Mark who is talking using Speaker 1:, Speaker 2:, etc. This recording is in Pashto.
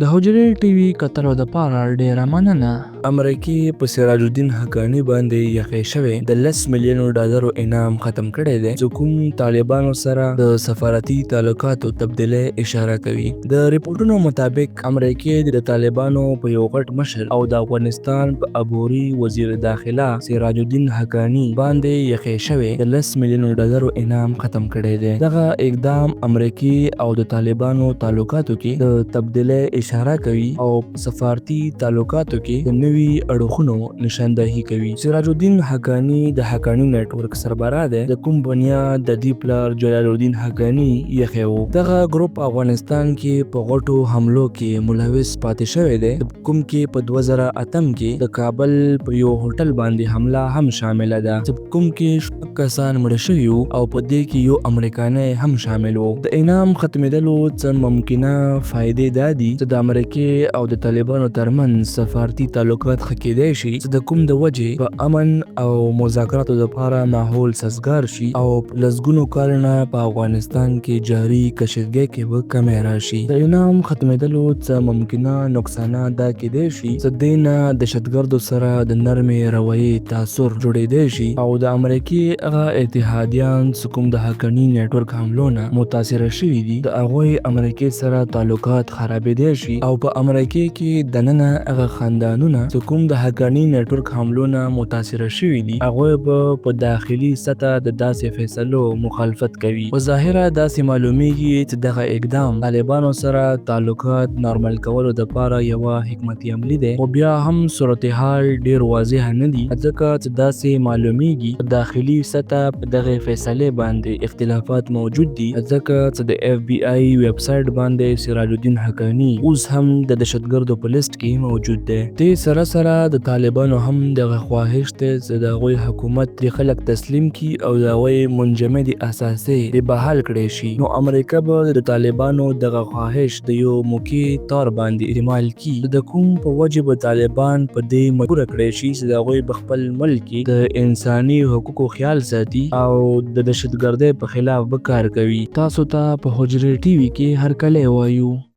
Speaker 1: د حجرې ټي وي کتلو دپاره ډېره مننه.
Speaker 2: امریکې په سراج الدین حقاني باندې یخې شوی د 10 میلیونو ډالرو انعام ختم کړی دی چې کوم طالبانو سره د سفارتي تعلقاتو تبدیلۍ اشاره کوي. د ریپورټونو مطابق امریکې د طالبانو په یو غټ مشر او د افغانستان په عبوري وزیر داخله سراج الدین حقاني باندې یخې شوی د 10 میلیونو ډالرو انعام ختم کړی دی. دغه اقدام امریکې او د طالبانو تعلقاتو کې د تبدیلۍ اشاره کوي او سفارتي تعلقاتو کې د نوي اړخونو نشاندهي کوي. سراج الدین حقاني د حقاني نیټورک سربراہ دی. د کوم بنیاد د دې پلار جلال الدین حقاني یخی و. دغه ګروپ افغانستان کې په غټو حملو کې ملوث پاتې شوی دی. کوم کې په 2008 کې د کابل په یو هوټل باندې حمله هم شامل ده. کوم کې شپږ کسان مړه شوي او په دې کې یو امریکایی هم شامل و. د انعام ختمېدلو څه ممکنه فائدې دا دي چې د امریکې او د طالبانو ترمنځ سفارتي تعلقات ښه کېدای شي چې د کوم د وجې په امن او مذاکراتو لپاره ماحول سازګار شي او لسګونو کلونه په افغانستان کې جاري کشیدګۍ کې به کمی راشي. د انعام ختمېدلو څه ممکنه نقصانات دا کېدای شي چې دې نه دهشتګردو سره د نرمې رویې تاثر جوړېدای شي او د امریکې هغه اتحادیان چې کوم د حقاني نیټورک حملو نه متاثره شوي دي د هغوی امریکې سره تعلقات خرابېدای شي او په امریکې کې دننه هغه خاندانونه چې کوم د حقاني نیټورک حملو نه متاثره شوي دي هغوی به په داخلي سطح د داسې فیصلو مخالفت کوي. په ظاهره داسې معلومیږي چې دغه اقدام طالبانو سره تعلقات نارمل کولو دپاره یوه حکمتي عملي دی خو بیا هم صورتحال ډېر واضح نه دي ځکه چې داسې معلومیږي په داخلي سطح په دغې فیصلې باندې اختلافات موجود دي ځکه چې د اف بی آی ویب سایټ باندې سراج الدین حقاني اوس هم د دهشتګردو په لیست کې موجود دی. دې سره سره د طالبانو هم دغه خواهش دی چې د هغوی حکومت د خلک تسلیم کړي او د هغوی منجمد اساسې د بحال کړی شي. نو امریکا به د طالبانو دغه خواهش د یو موقع طور باندې احتمال کړي د کوم په وجې به طالبان په دې مجبوره کړی شي چې د هغوی په خپل ملک کې د انساني حقوقو خیال ساتي او د دهشتګردۍ په خلاف به کار کوي. تاسو ته په حجرې ټي وي کې هرکلی وایو.